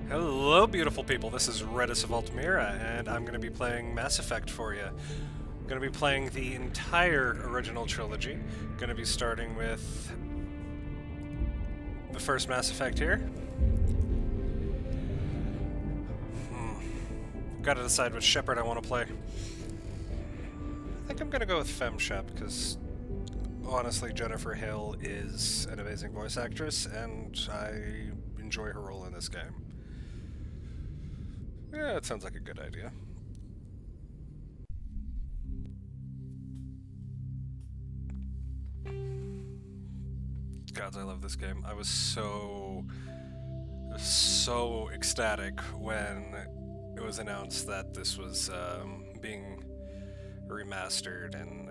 Hello, beautiful people. This is Redis of Altamira, and I'm going to be playing Mass Effect for you. I'm going to be playing the entire original trilogy. Going to be starting with the first Mass Effect here. Got to decide which Shepard I want to play. I think I'm going to go with Fem Shep, because honestly, Jennifer Hale is an amazing voice actress, and I enjoy her role in this game. Yeah, it sounds like a good idea. God, I love this game. I was so ecstatic when it was announced that this was being remastered, and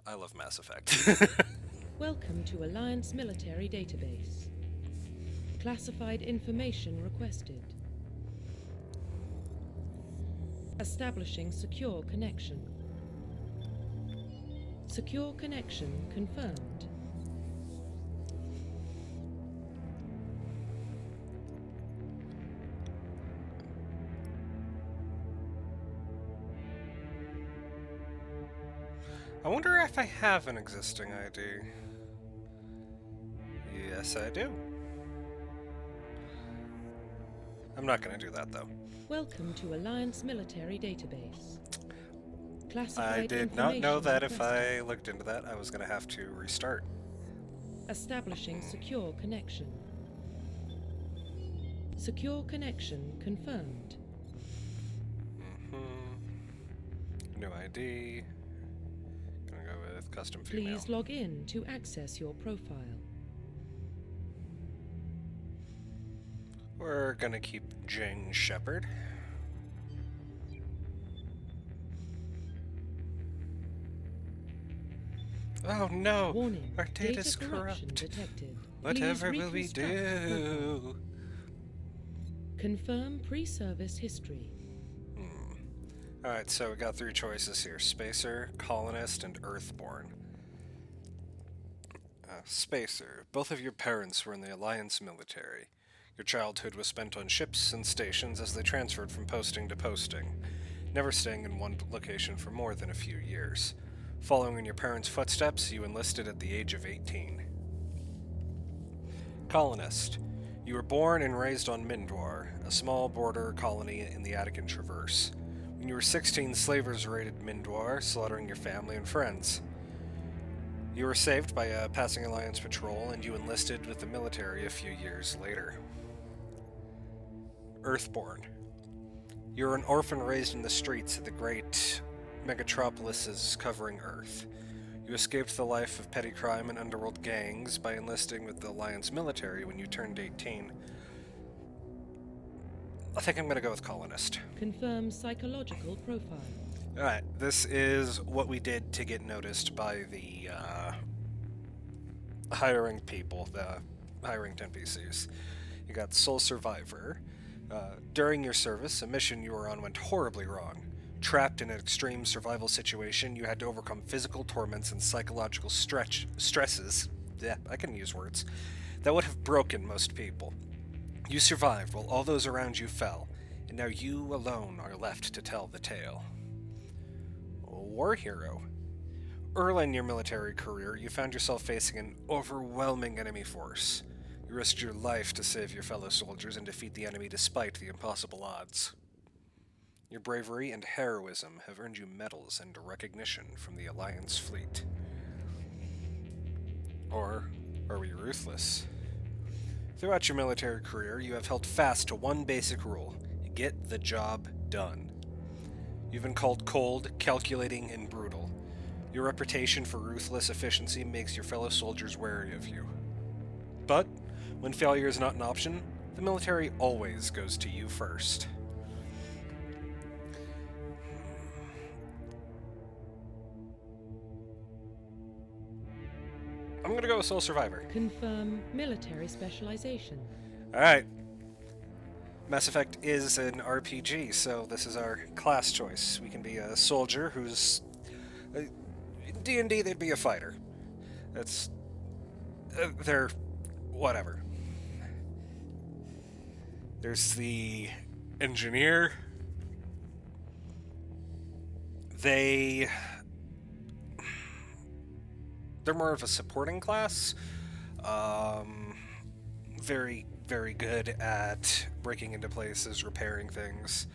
I love Mass Effect. Welcome to Alliance Military Database. Classified information requested. Establishing secure connection. Secure connection confirmed. I wonder if I have an existing ID. Yes, I do. I'm not going to do that, though. Welcome to Alliance Military Database. I Classified did not know information that if requested. I looked into that, I was going to have to restart. Establishing secure connection. Secure connection confirmed. New ID. Gonna go with custom female. Please log in to access your profile. We're gonna keep Jane Shepard. Oh no! Warning. Our data's Data corruption corrupt. detected. Whatever Please will we reconstruct profile. do? Confirm pre-service history. Alright, so we got three choices here. Spacer, Colonist, and Earthborn. Spacer. Both of your parents were in the Alliance military. Your childhood was spent on ships and stations as they transferred from posting to posting, never staying in one location for more than a few years. Following in your parents' footsteps, you enlisted at the age of 18. Colonist. You were born and raised on Mindwar, a small border colony in the Attican Traverse. When you were 16, slavers raided Mindwar, slaughtering your family and friends. You were saved by a passing Alliance patrol, and you enlisted with the military a few years later. Earthborn. You're an orphan raised in the streets of the great megatropolises covering Earth. You escaped the life of petty crime and underworld gangs by enlisting with the Alliance military when you turned 18. I think I'm gonna go with Colonist. Confirm psychological profile. Alright, this is what we did to get noticed by the hiring people, the hiring NPCs. You got Soul Survivor. During your service, a mission you were on went horribly wrong. Trapped in an extreme survival situation, you had to overcome physical torments and psychological stresses. Yeah, I can use words. That would have broken most people. You survived while all those around you fell, and now you alone are left to tell the tale. War hero. Early in your military career, you found yourself facing an overwhelming enemy force. You risked your life to save your fellow soldiers and defeat the enemy despite the impossible odds. Your bravery and heroism have earned you medals and recognition from the Alliance fleet. Or are we ruthless? Throughout your military career, you have held fast to one basic rule: get the job done. You've been called cold, calculating, and brutal. Your reputation for ruthless efficiency makes your fellow soldiers wary of you. But when failure is not an option, the military always goes to you first. I'm gonna go with Soul Survivor. Confirm military specialization. Alright. Mass Effect is an RPG, so this is our class choice. We can be a soldier who's... in D&D, they'd be a fighter. That's... they're... whatever. There's the engineer. They're more of a supporting class. Um, very, very good at breaking into places, repairing things,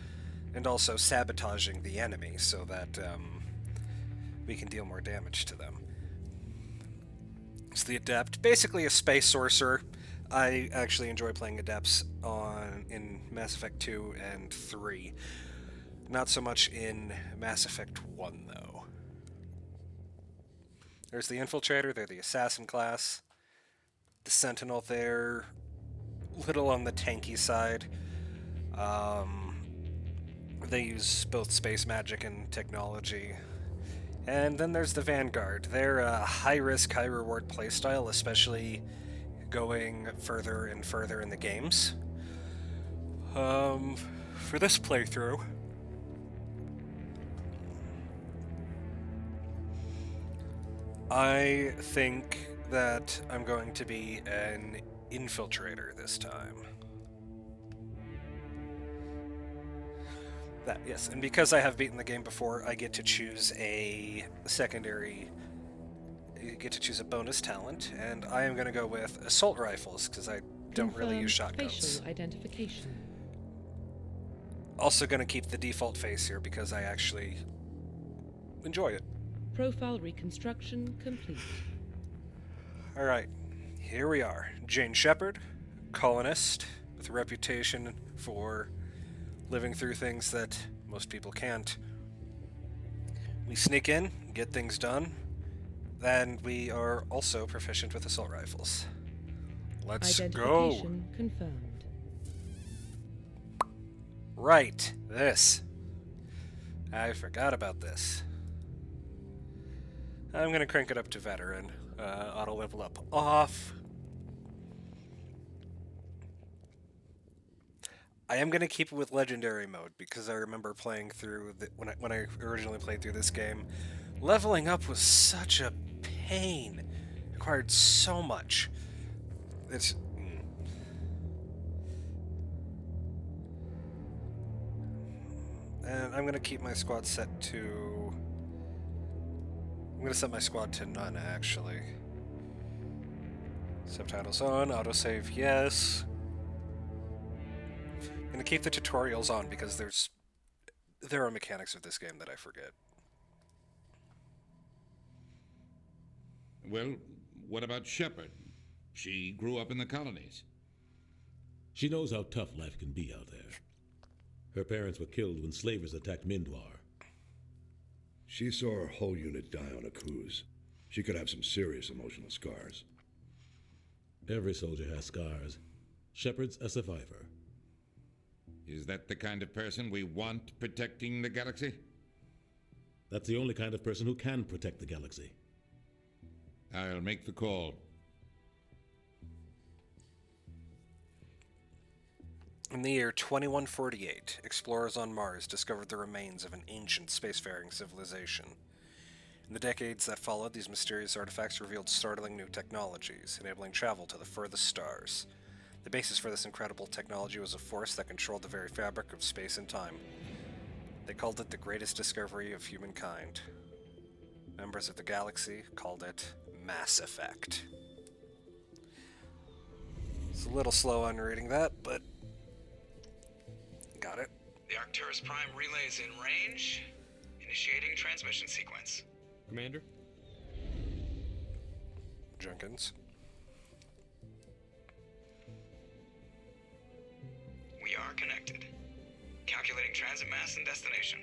and also sabotaging the enemy so that we can deal more damage to them. It's the Adept, basically a space sorcerer. I actually enjoy playing Adepts in Mass Effect 2 and 3. Not so much in Mass Effect 1, though. There's the Infiltrator, they're the Assassin class. The Sentinel, they're little on the tanky side. They use both space magic and technology. And then there's the Vanguard. They're a high-risk, high-reward playstyle, especially going further and further in the games. For this playthrough, I think that I'm going to be an Infiltrator this time. Yes, and because I have beaten the game before, I get to choose a secondary. You get to choose a bonus talent, and I am going to go with assault rifles because I don't really use shotguns. Facial identification. Also going to keep the default face here because I actually enjoy it. Profile reconstruction complete. All right, here we are. Jane Shepard, colonist with a reputation for living through things that most people can't. We sneak in, get things done, and we are also proficient with assault rifles. Let's go! Identification confirmed. Right, this. I forgot about this. I'm gonna crank it up to veteran. Auto level up off. I am gonna keep it with legendary mode because I remember playing through when I originally played through this game. Leveling up was such a pain. It required so much. It's and I'm gonna keep my squad set to. I'm gonna set my squad to none actually. Subtitles on, autosave yes. I'm gonna keep the tutorials on because there are mechanics of this game that I forget. Well, what about Shepard? She grew up in the colonies. She knows how tough life can be out there. Her parents were killed when slavers attacked Mindwar. She saw her whole unit die on Akuz. She could have some serious emotional scars. Every soldier has scars. Shepard's a survivor. Is that the kind of person we want protecting the galaxy? That's the only kind of person who can protect the galaxy. I'll make the call. In the year 2148, explorers on Mars discovered the remains of an ancient spacefaring civilization. In the decades that followed, these mysterious artifacts revealed startling new technologies, enabling travel to the furthest stars. The basis for this incredible technology was a force that controlled the very fabric of space and time. They called it the greatest discovery of humankind. Members of the galaxy called it Mass Effect. It's a little slow on reading that, but got it. The Arcturus Prime relay is in range. Initiating transmission sequence. Commander? Jenkins. We are connected. Calculating transit mass and destination.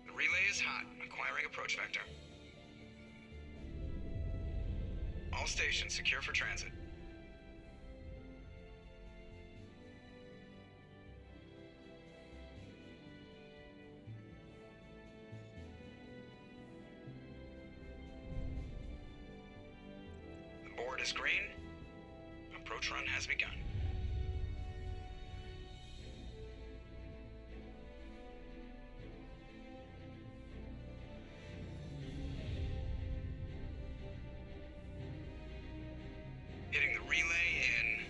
The relay is hot. Acquiring approach vector. All stations secure for transit. The board is green. Approach run has begun. Hitting the relay in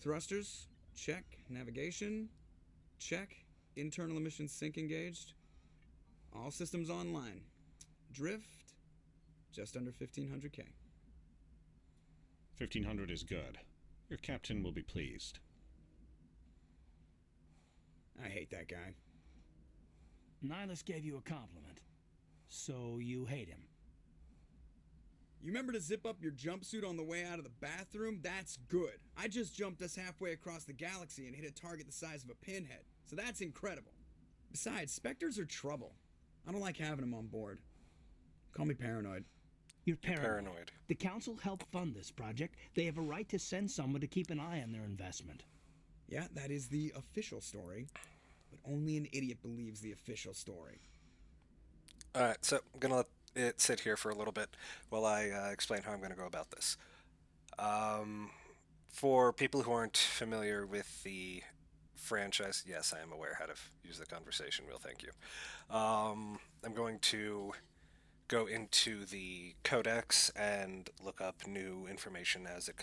Thrusters, check. Navigation, check. Internal emissions sync engaged. All systems online. Drift, just under 1500K. 1500 is good. Your captain will be pleased. I hate that guy. Nihilus gave you a compliment. So you hate him. You remember to zip up your jumpsuit on the way out of the bathroom? That's good. I just jumped us halfway across the galaxy and hit a target the size of a pinhead. So that's incredible. Besides, Spectres are trouble. I don't like having them on board. Call me paranoid. You're paranoid. Paranoid. The Council helped fund this project. They have a right to send someone to keep an eye on their investment. Yeah, that is the official story. But only an idiot believes the official story. Alright, so I'm going to let it sit here for a little bit while I explain how I'm going to go about this. For people who aren't familiar with the franchise, yes, I am aware how to use the conversation wheel, thank you. I'm going to go into the codex and look up new information as it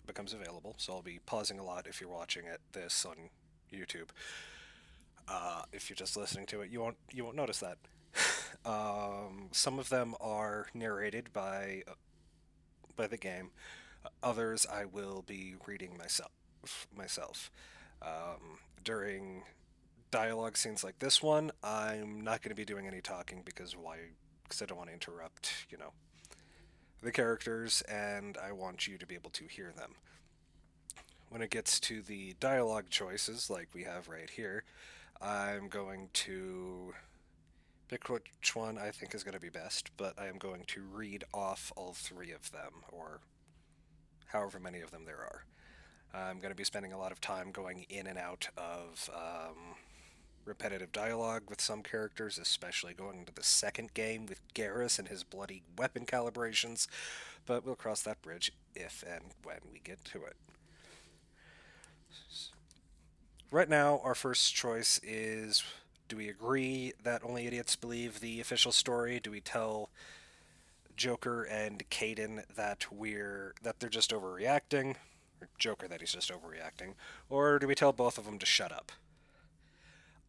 becomes available, so I'll be pausing a lot if you're watching this on YouTube. If you're just listening to it, you won't notice that. Some of them are narrated by the game. Others I will be reading myself. During dialogue scenes like this one, I'm not going to be doing any talking because I don't want to interrupt, the characters, and I want you to be able to hear them. When it gets to the dialogue choices, like we have right here, I'm going to pick which one I think is going to be best, but I am going to read off all three of them, or however many of them there are. I'm going to be spending a lot of time going in and out of repetitive dialogue with some characters, especially going into the second game with Garrus and his bloody weapon calibrations, but we'll cross that bridge if and when we get to it. Right now, our first choice is, do we agree that only idiots believe the official story? Do we tell Joker and Kaidan that they're just overreacting? Or Joker that he's just overreacting? Or do we tell both of them to shut up?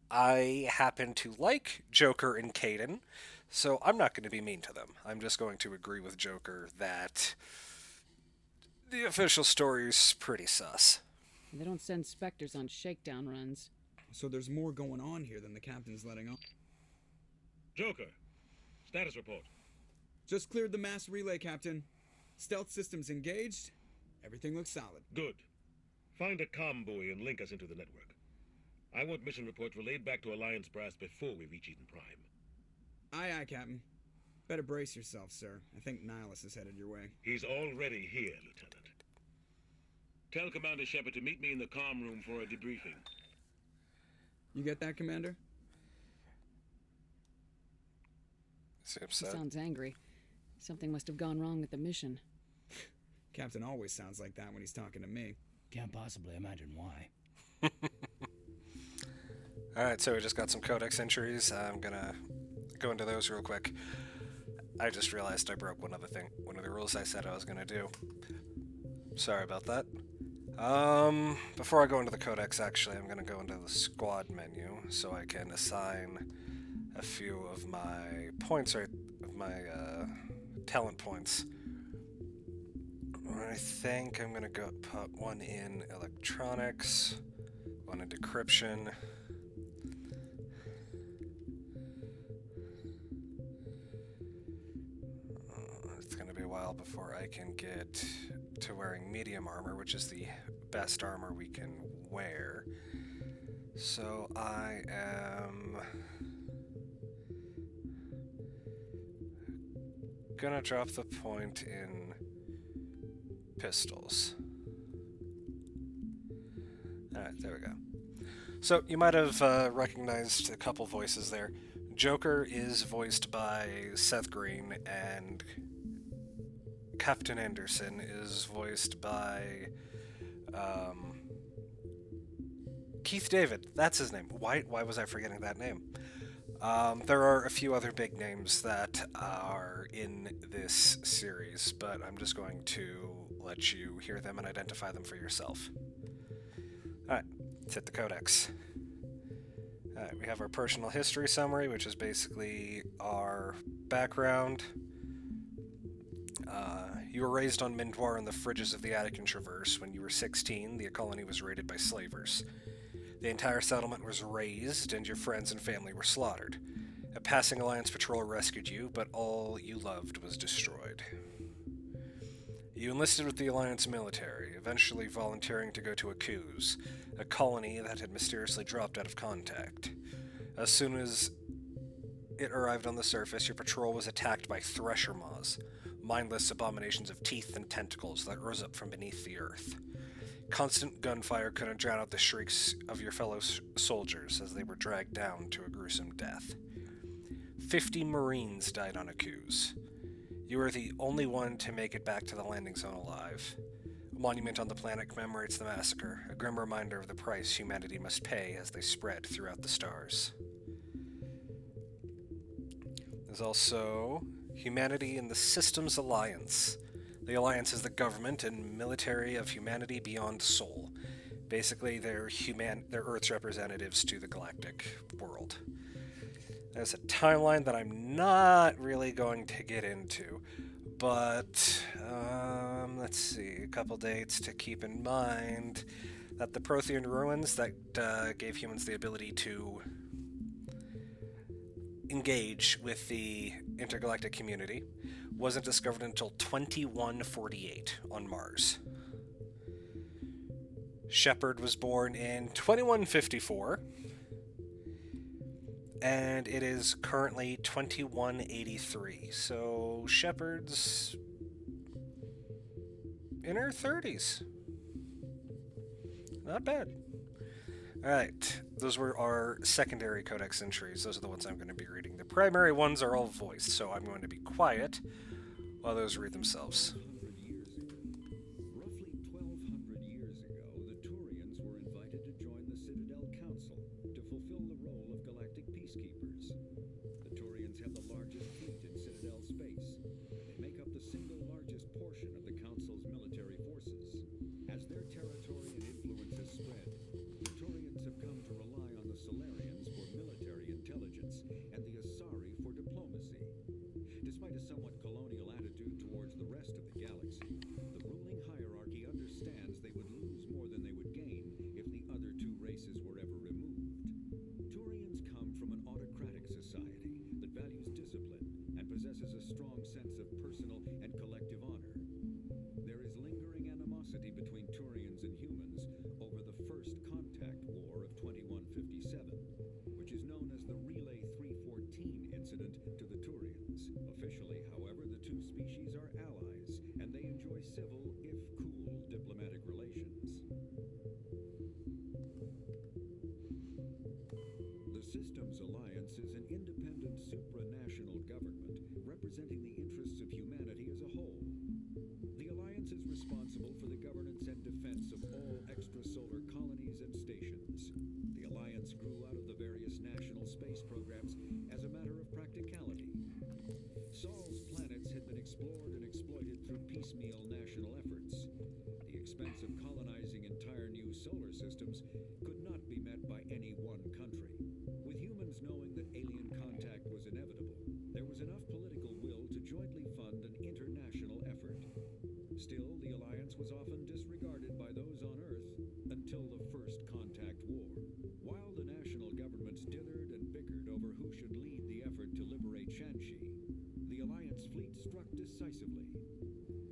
I happen to like Joker and Kaidan, so I'm not going to be mean to them. I'm just going to agree with Joker that the official story is pretty sus. They don't send Spectres on shakedown runs. So there's more going on here than the captain's letting on. Joker, status report. Just cleared the mass relay, Captain. Stealth systems engaged. Everything looks solid. Good. Find a comm buoy and link us into the network. I want mission reports relayed back to Alliance Brass before we reach Eden Prime. Aye, aye, Captain. Better brace yourself, sir. I think Nihilus is headed your way. He's already here, Lieutenant. Tell Commander Shepard to meet me in the comm room for a debriefing. You get that, Commander? Is he He upset? sounds angry. Something must have gone wrong with the mission. Captain always sounds like that when he's talking to me. Can't possibly imagine why. Alright, so we just got some codex entries. I'm gonna go into those real quick. I just realized I broke one of the rules I said I was gonna do. Sorry about that. Before I go into the codex, actually, I'm gonna go into the squad menu so I can assign a few of my points, talent points. I think I'm gonna put one in electronics, one in decryption. It's gonna be a while before I can get to wearing medium armor, which is the best armor we can wear. So I am gonna drop the point in pistols. Alright, there we go. So you might have recognized a couple voices there. Joker is voiced by Seth Green, and Captain Anderson is voiced by Keith David. That's his name. Why was I forgetting that name? There are a few other big names that are in this series, but I'm just going to let you hear them and identify them for yourself. Let's hit the codex. Alright, we have our personal history summary, which is basically our background. You were raised on Mindoir in the fridges of the Attican Traverse. When you were 16, the colony was raided by slavers. The entire settlement was razed, and your friends and family were slaughtered. A passing Alliance patrol rescued you, but all you loved was destroyed. You enlisted with the Alliance military, eventually volunteering to go to Akuz, a colony that had mysteriously dropped out of contact. As soon as it arrived on the surface, your patrol was attacked by Thresher Maws, mindless abominations of teeth and tentacles that rose up from beneath the earth. Constant gunfire couldn't drown out the shrieks of your fellow soldiers as they were dragged down to a gruesome death. 50 Marines died on Akuz. You were the only one to make it back to the landing zone alive. A monument on the planet commemorates the massacre, a grim reminder of the price humanity must pay as they spread throughout the stars. There's also Humanity in the Systems Alliance. The Alliance is the government and military of humanity beyond Sol. Basically, they're Earth's representatives to the galactic world. There's a timeline that I'm not really going to get into, but let's see, a couple dates to keep in mind. That the Prothean ruins that gave humans the ability to engage with the intergalactic community wasn't discovered until 2148 on Mars. Shepard was born in 2154, and it is currently 2183, so Shepard's in her 30s. Not bad. Alright, those were our secondary codex entries. Those are the ones I'm going to be reading. The primary ones are all voiced, so I'm going to be quiet while those read themselves. Roughly 1,200 years ago, the Turians were invited to join the Citadel Council to fulfill the role of galactic peacekeepers. The Turians have the largest fleet in Citadel space, and they make up the single largest portion of the Council's military forces. As their territory and influence has spread, the Turians have come to rely on the Solarians for military intelligence and the Asari for diplomacy. Despite a somewhat colonial attitude towards the rest of the galaxy, the ruling hierarchy understands they would lose more than they would gain if the other two races were ever removed. Turians come from an autocratic society that values discipline and possesses a strong sense of personal and collective honor. There is lingering animosity between Turians and humans over the First Contact War of 2157, which is known as the Relay 314 incident to the Turians. Officially, however, the two species are allies, and they enjoy civil, if cool, diplomatic relations. The Systems Alliance is an independent supranational government representing the interests of humanity as a whole. The Alliance is responsible for the governance and defense of all extrasolar colonies and stations. The Alliance grew out of the various national space programs as a matter of practicality. Sol's planets had been explored and exploited through piecemeal national efforts. The expense of colonizing entire new solar systems could not be met by any one country. With humans knowing that alien contact was inevitable, there was enough political will to jointly fund an international effort. Still, the Alliance was often disregarded by those on Earth until the First Contact War. While the national governments dithered and bickered over who should lead the effort to liberate Shanxi, the Alliance fleet struck decisively.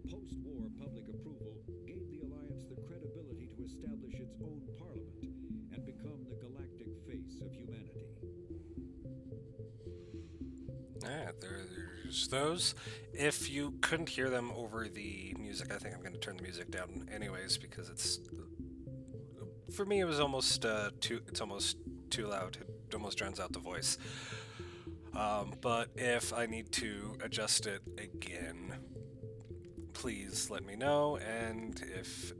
Post-war public approval gave the Alliance the credibility to establish its own parliament and become the galactic face of humanity. Alright, there's those. If you couldn't hear them over the music, I think I'm going to turn the music down anyways, because it's... For me, it was almost it's almost too loud. It almost drowns out the voice. But if I need to adjust it again, please let me know, and if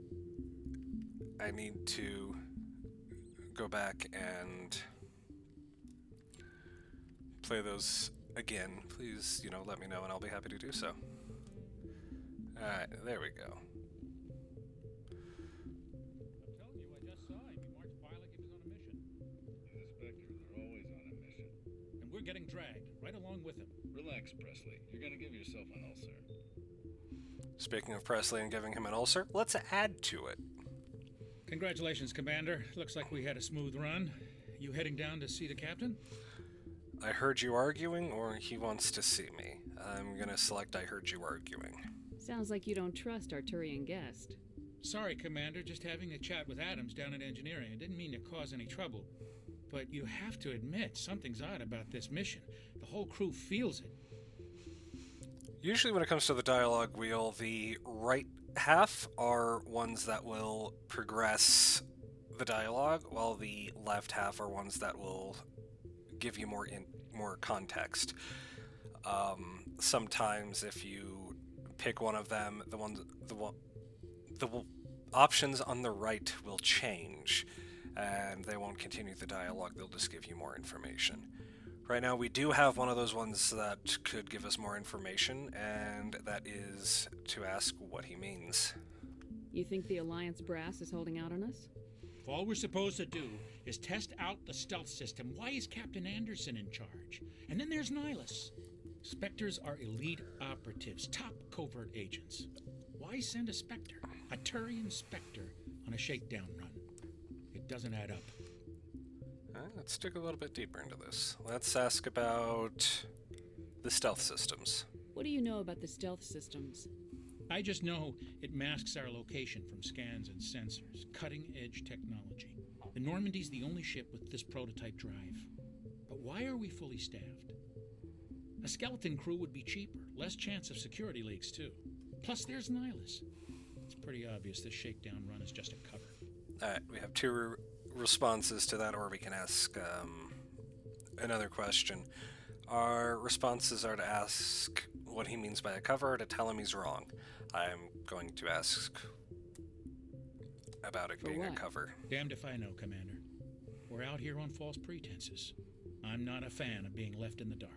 I need to go back and play those again, please, let me know and I'll be happy to do so. Alright, there we go. I'm telling you, I just saw him. He marched by like he we're getting dragged, right along with him. Relax, Presley. You're gonna give yourself an ulcer. Speaking of Presley and giving him an ulcer, let's add to it. Congratulations, Commander. Looks like we had a smooth run. You heading down to see the captain? I heard you arguing, or he wants to see me. I'm gonna select I heard you arguing. Sounds like you don't trust our Turian guest. Sorry, Commander, just having a chat with Adams down at engineering. I didn't mean to cause any trouble. But you have to admit, something's odd about this mission. The whole crew feels it. Usually when it comes to the dialogue wheel, the right half are ones that will progress the dialogue, while the left half are ones that will give you more context. Sometimes if you pick one of them, the options on the right will change, and they won't continue the dialogue, they'll just give you more information. Right now we do have one of those ones that could give us more information, and that is to ask what he means. You think the Alliance brass is holding out on us? If all we're supposed to do is test out the stealth system, why is Captain Anderson in charge? And then there's Nihilus. Spectres are elite operatives, top covert agents. Why send a Spectre, a Turian Spectre, on a shakedown run? It doesn't add up. Let's dig a little bit deeper into this. Let's ask about the stealth systems. What do you know about the stealth systems? I just know it masks our location from scans and sensors. Cutting-edge technology. The Normandy's the only ship with this prototype drive. But why are we fully staffed? A skeleton crew would be cheaper, less chance of security leaks too. Plus there's Nihilus. It's pretty obvious this shakedown run is just a cover. Alright, we have two responses to that, or we can ask another question. Our responses are to ask what he means by a cover, or to tell him he's wrong. I'm going to ask about it being a cover. Damned if I know, Commander. We're out here on false pretenses. I'm not a fan of being left in the dark.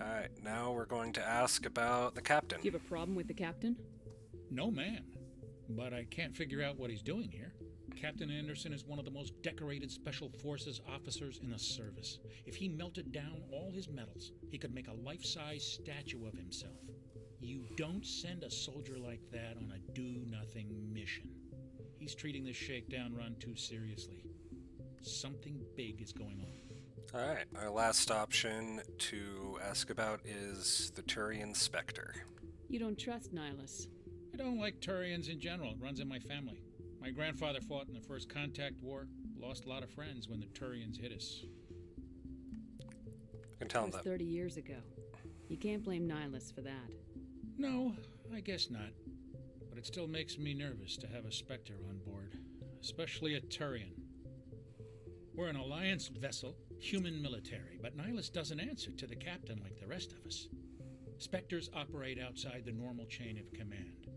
Alright, now we're going to ask about the captain. Do you have a problem with the captain? No, man. But I can't figure out what he's doing here. Captain Anderson is one of the most decorated Special Forces officers in the service. If he melted down all his medals, he could make a life-size statue of himself. You don't send a soldier like that on a do-nothing mission. He's treating this shakedown run too seriously. Something big is going on. Alright, our last option to ask about is the Turian Spectre. You don't trust Nihilus. I don't like Turians in general. It runs in my family. My grandfather fought in the First Contact War. Lost a lot of friends when the Turians hit us. You can tell him that. 30 years ago. You can't blame Nihilus for that. No, I guess not. But it still makes me nervous to have a Spectre on board. Especially a Turian. We're an Alliance vessel, human military, but Nihilus doesn't answer to the captain like the rest of us. Spectres operate outside the normal chain of command.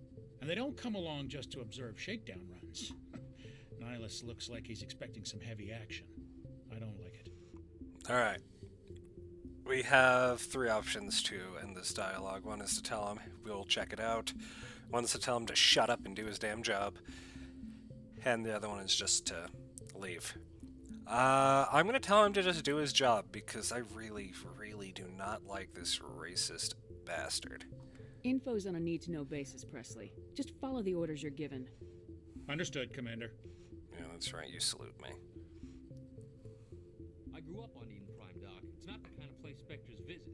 And they don't come along just to observe shakedown runs. Nihilus looks like he's expecting some heavy action. I don't like it. Alright. We have three options to end this dialogue. One is to tell him we'll check it out. One is to tell him to shut up and do his damn job. And the other one is just to leave. I'm going to tell him to just do his job, because I really, really do not like this racist bastard. Info's on a need-to-know basis, Presley. Just follow the orders you're given. Understood, Commander. Yeah, that's right. You salute me. I grew up on Eden Prime, Doc. It's not the kind of place Spectres visit.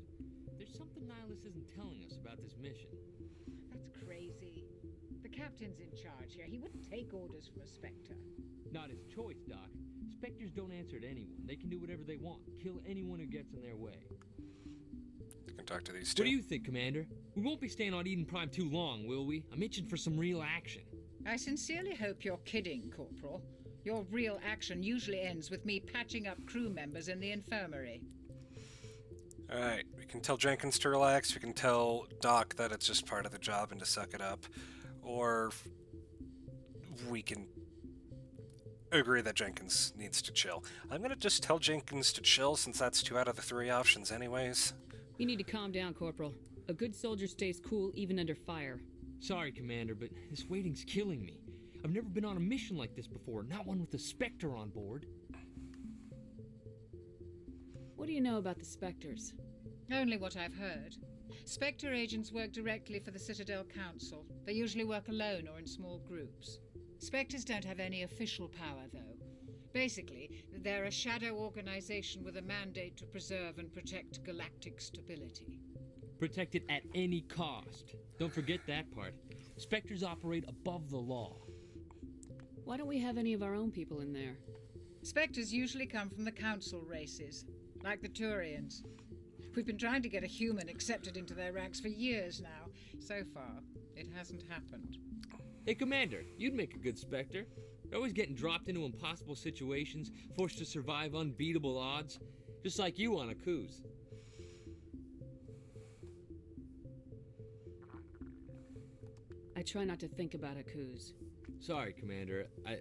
There's something Nihilus isn't telling us about this mission. That's crazy. The captain's in charge here. He wouldn't take orders from a Spectre. Not his choice, Doc. Spectres don't answer to anyone. They can do whatever they want. Kill anyone who gets in their way. You can talk to these two. What do you think, Commander? We won't be staying on Eden Prime too long, will we? I'm itching for some real action. I sincerely hope you're kidding, Corporal. Your real action usually ends with me patching up crew members in the infirmary. Alright, we can tell Jenkins to relax, we can tell Doc that it's just part of the job and to suck it up, or we can agree that Jenkins needs to chill. I'm gonna just tell Jenkins to chill, since that's 2 out of the 3 options anyways. You need to calm down, Corporal. A good soldier stays cool even under fire. Sorry, Commander, but this waiting's killing me. I've never been on a mission like this before, not one with a Spectre on board. What do you know about the Spectres? Only what I've heard. Spectre agents work directly for the Citadel Council. They usually work alone or in small groups. Spectres don't have any official power, though. Basically, they're a shadow organization with a mandate to preserve and protect galactic stability. Protect it at any cost. Don't forget that part. Spectres operate above the law. Why don't we have any of our own people in there? Spectres usually come from the Council races, like the Turians. We've been trying to get a human accepted into their ranks for years now. So far, it hasn't happened. Hey, Commander, you'd make a good Spectre. You're always getting dropped into impossible situations, forced to survive unbeatable odds, just like you on Akuz. I try not to think about Akuz. Sorry, Commander. I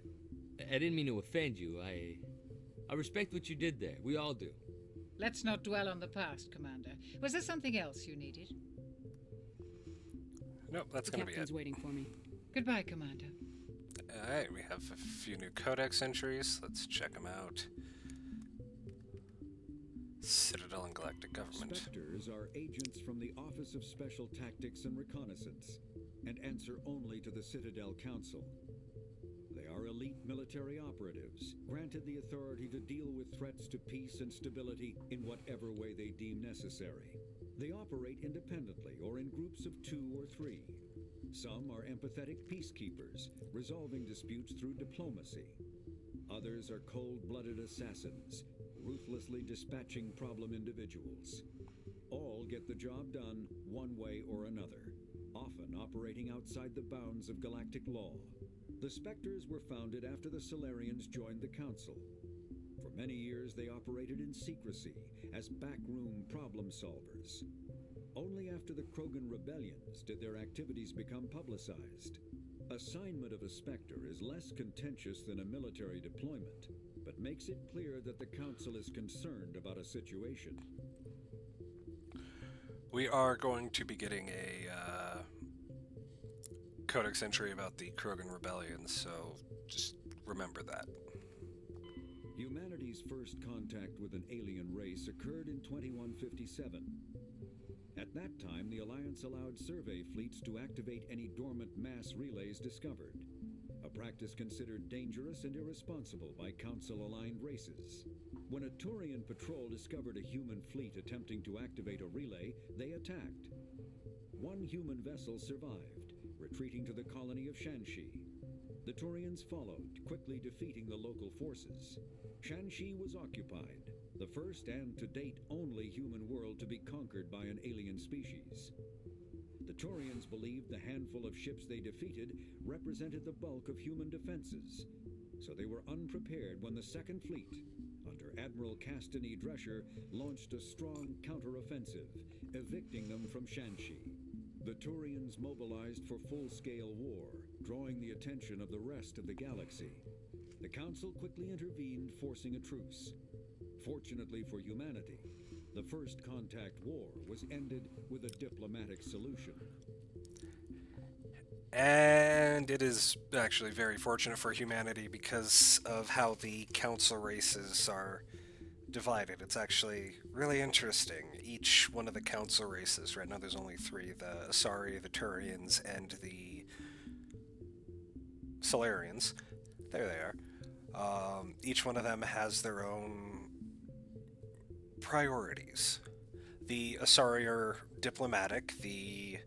didn't mean to offend you. I respect what you did there. We all do. Let's not dwell on the past, Commander. Was there something else you needed? Nope, that's going to be it. Captain's waiting for me. Goodbye, Commander. Alright, we have a few new codex entries. Let's check them out. Citadel and Galactic Government. Spectres are agents from the Office of Special Tactics and Reconnaissance, and answer only to the Citadel Council. They are elite military operatives, granted the authority to deal with threats to peace and stability in whatever way they deem necessary. They operate independently or in groups of 2 or 3. Some are empathetic peacekeepers, resolving disputes through diplomacy. Others are cold-blooded assassins, ruthlessly dispatching problem individuals. All get the job done one way or another, often operating outside the bounds of galactic law. The Spectres were founded after the Solarians joined the Council. For many years they operated in secrecy as backroom problem solvers. Only after the Krogan rebellions did their activities become publicized. Assignment of a Spectre is less contentious than a military deployment, but makes it clear that the Council is concerned about a situation. We are going to be getting a codex entry about the Krogan rebellion, so just remember that. Humanity's first contact with an alien race occurred in 2157. At that time, the Alliance allowed survey fleets to activate any dormant mass relays discovered, a practice considered dangerous and irresponsible by Council-aligned races. When a Turian patrol discovered a human fleet attempting to activate a relay, they attacked. One human vessel survived, retreating to the colony of Shanxi. The Turians followed, quickly defeating the local forces. Shanxi was occupied, the first and to date only human world to be conquered by an alien species. The Turians believed the handful of ships they defeated represented the bulk of human defenses, so they were unprepared when the Second Fleet, under Admiral Castany Drescher, launched a strong counteroffensive, evicting them from Shanxi. The Turians mobilized for full-scale war, drawing the attention of the rest of the galaxy. The Council quickly intervened, forcing a truce. Fortunately for humanity, the First Contact War was ended with a diplomatic solution. And it is actually very fortunate for humanity because of how the Council races are divided. It's actually really interesting. Each one of the Council races, right now there's only 3, the Asari, the Turians, and the Solarians. There they are. Each one of them has their own priorities. The Asari are diplomatic, the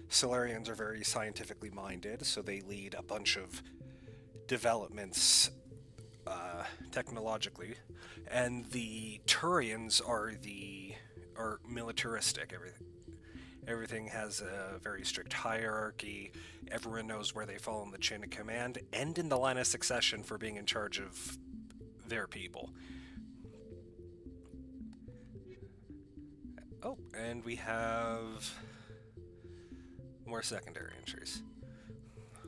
Solarians are very scientifically minded, so they lead a bunch of developments technologically, and the Turians are militaristic. Everything has a very strict hierarchy. Everyone knows where they fall in the chain of command and in the line of succession for being in charge of their people. Oh, and we have more secondary entries.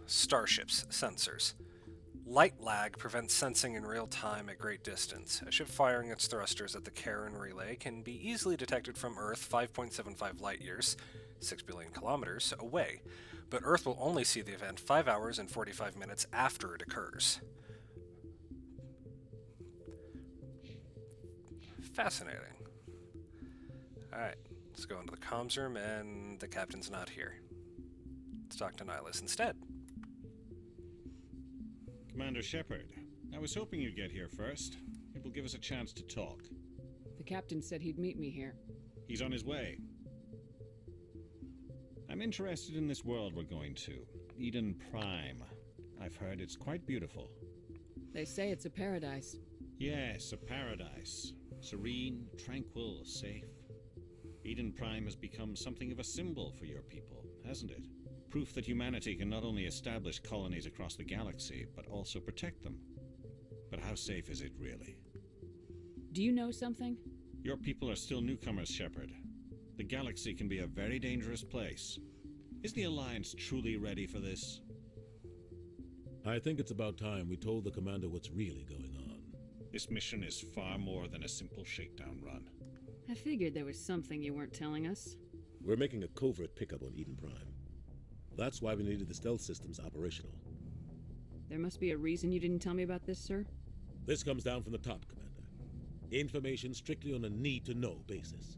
Starships, sensors. Light lag prevents sensing in real time at great distance. A ship firing its thrusters at the Karen relay can be easily detected from Earth 5.75 light years, 6 billion kilometers, away, but Earth will only see the event 5 hours and 45 minutes after it occurs. Fascinating. Alright, let's go into the comms room, and the captain's not here. Let's talk to Nihilus instead. Commander Shepard, I was hoping you'd get here first. It will give us a chance to talk. The captain said he'd meet me here. He's on his way. I'm interested in this world we're going to, Eden Prime. I've heard it's quite beautiful. They say it's a paradise. Yes, a paradise. Serene, tranquil, safe. Eden Prime has become something of a symbol for your people, hasn't it? Proof that humanity can not only establish colonies across the galaxy, but also protect them. But how safe is it really? Do you know something? Your people are still newcomers, Shepard. The galaxy can be a very dangerous place. Is the Alliance truly ready for this? I think it's about time we told the commander what's really going on. This mission is far more than a simple shakedown run. I figured there was something you weren't telling us. We're making a covert pickup on Eden Prime. That's why we needed the stealth systems operational. There must be a reason you didn't tell me about this, sir? This comes down from the top, Commander. Information strictly on a need-to-know basis.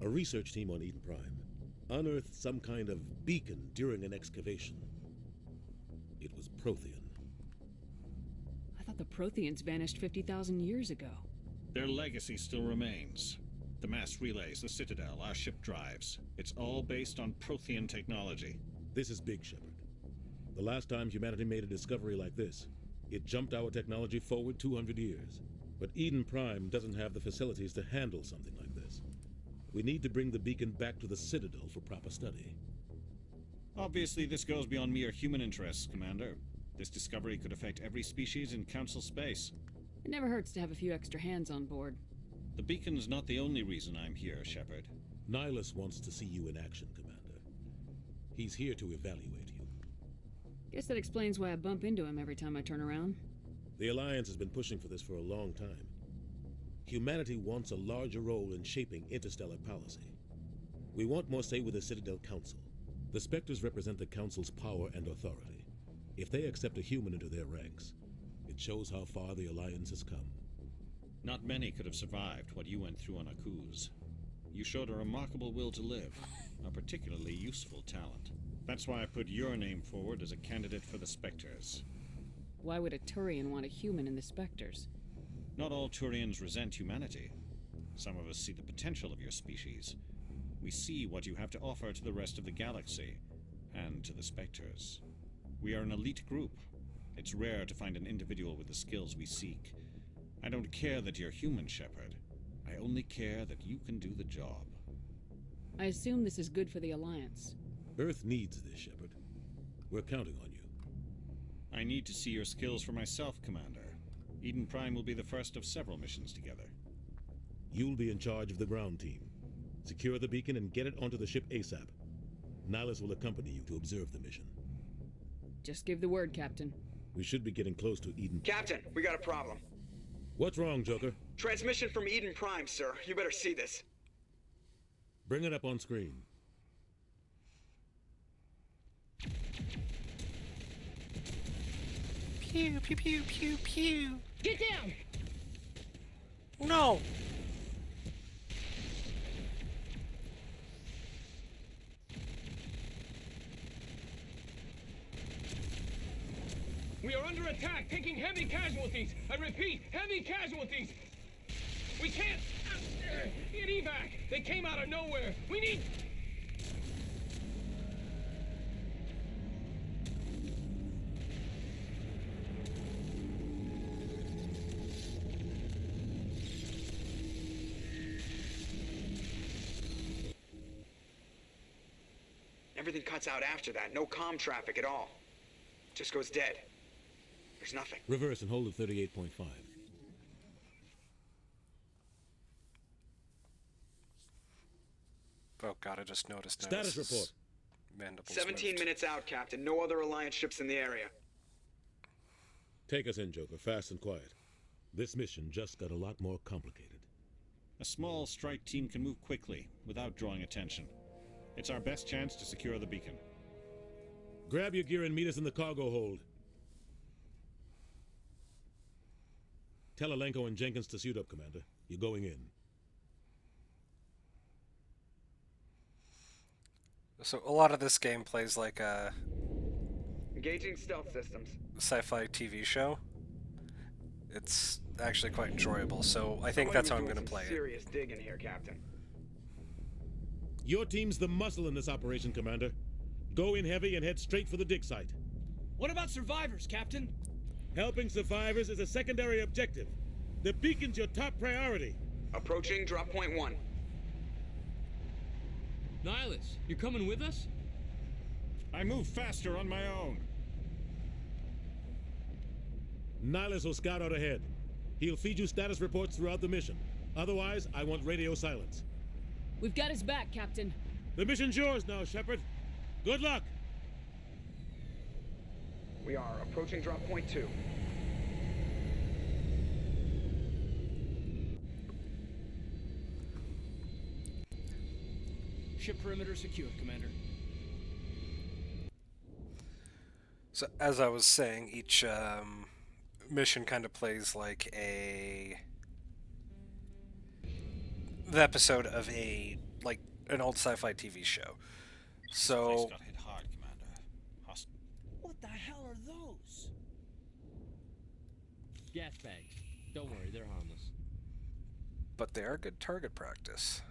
A research team on Eden Prime unearthed some kind of beacon during an excavation. It was Prothean. I thought the Protheans vanished 50,000 years ago. Their legacy still remains. The mass relays, the Citadel, our ship drives. It's all based on Prothean technology. This is big, Shepard. The last time humanity made a discovery like this, it jumped our technology forward 200 years. But Eden Prime doesn't have the facilities to handle something like this. We need to bring the beacon back to the Citadel for proper study. Obviously, this goes beyond mere human interests, Commander. This discovery could affect every species in Council space. It never hurts to have a few extra hands on board. The beacon's not the only reason I'm here, Shepard. Nihilus wants to see you in action, Commander. He's here to evaluate you. Guess that explains why I bump into him every time I turn around. The Alliance has been pushing for this for a long time. Humanity wants a larger role in shaping interstellar policy. We want more say with the Citadel Council. The Spectres represent the Council's power and authority. If they accept a human into their ranks, it shows how far the Alliance has come. Not many could have survived what you went through on Akuz. You showed a remarkable will to live, a particularly useful talent. That's why I put your name forward as a candidate for the Spectres. Why would a Turian want a human in the Spectres? Not all Turians resent humanity. Some of us see the potential of your species. We see what you have to offer to the rest of the galaxy, and to the Spectres. We are an elite group. It's rare to find an individual with the skills we seek. I don't care that you're human, Shepard. I only care that you can do the job. I assume this is good for the Alliance. Earth needs this, Shepard. We're counting on you. I need to see your skills for myself, Commander. Eden Prime will be the first of several missions together. You'll be in charge of the ground team. Secure the beacon and get it onto the ship ASAP. Nihilus will accompany you to observe the mission. Just give the word, Captain. We should be getting close to Eden. Captain, we got a problem. What's wrong, Joker? Transmission from Eden Prime, sir. You better see this. Bring it up on screen. Pew, pew, pew, pew, pew. Get down! No! We are under attack, taking heavy casualties. I repeat, heavy casualties. We can't get evac. They came out of nowhere. We need... Everything cuts out after that. No comm traffic at all. Just goes dead. There's nothing. Reverse and hold at 38.5. Oh god, I just noticed. Status report. Mandibles 17 moved. minutes out, Captain. No other Alliance ships in the area. Take us in, Joker, fast and quiet. This mission just got a lot more complicated. A small strike team can move quickly, without drawing attention. It's our best chance to secure the beacon. Grab your gear and meet us in the cargo hold. Tell Alenko and Jenkins to suit up, Commander. You're going in. So a lot of this game plays like a Engaging stealth systems. sci-fi TV show. It's actually quite enjoyable, so I think that's how I'm going to play it. Serious digging here, Captain. Your team's the muscle in this operation, Commander. Go in heavy and head straight for the dig site. What about survivors, Captain? Helping survivors is a secondary objective. The beacon's your top priority. Approaching drop point 1. Nihilus, you're coming with us? I move faster on my own. Nihilus will scout out ahead. He'll feed you status reports throughout the mission. Otherwise, I want radio silence. We've got his back, Captain. The mission's yours now, Shepard. Good luck! We are approaching drop point 2. Ship perimeter secure, Commander. So as I was saying, each mission kind of plays like the episode of an old sci-fi TV show. So Got hit hard, Commander. What the hell are those? Gas bags. Don't worry, they're harmless. but they are good target practice.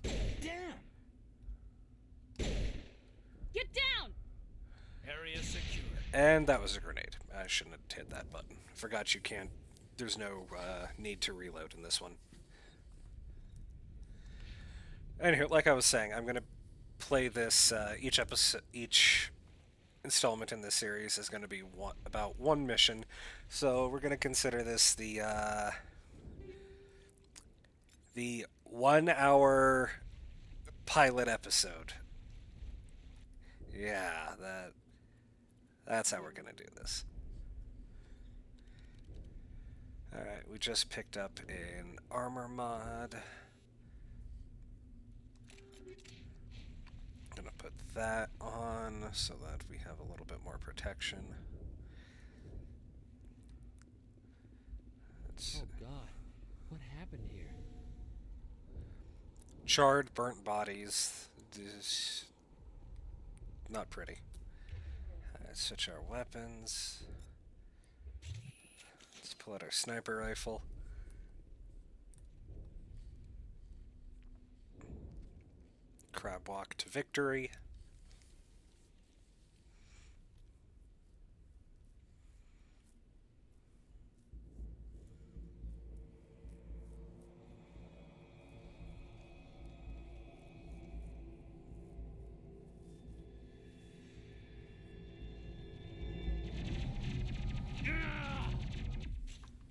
Damn! Get down! Area secure. And that was a grenade. I shouldn't have hit that button. Forgot you can't. There's no need to reload in this one. Anywho, like I was saying, I'm gonna play this. Each installment in this series is going to be about one mission, so we're going to consider this the 1 hour pilot episode. Yeah, that's how we're going to do this. Alright, we just picked up an armor mod. I'm gonna put that on so that we have a little bit more protection. Oh god, what happened here? Charred, burnt bodies. Not pretty. Let's switch our weapons. Let's pull out our sniper rifle. Crab walk to victory.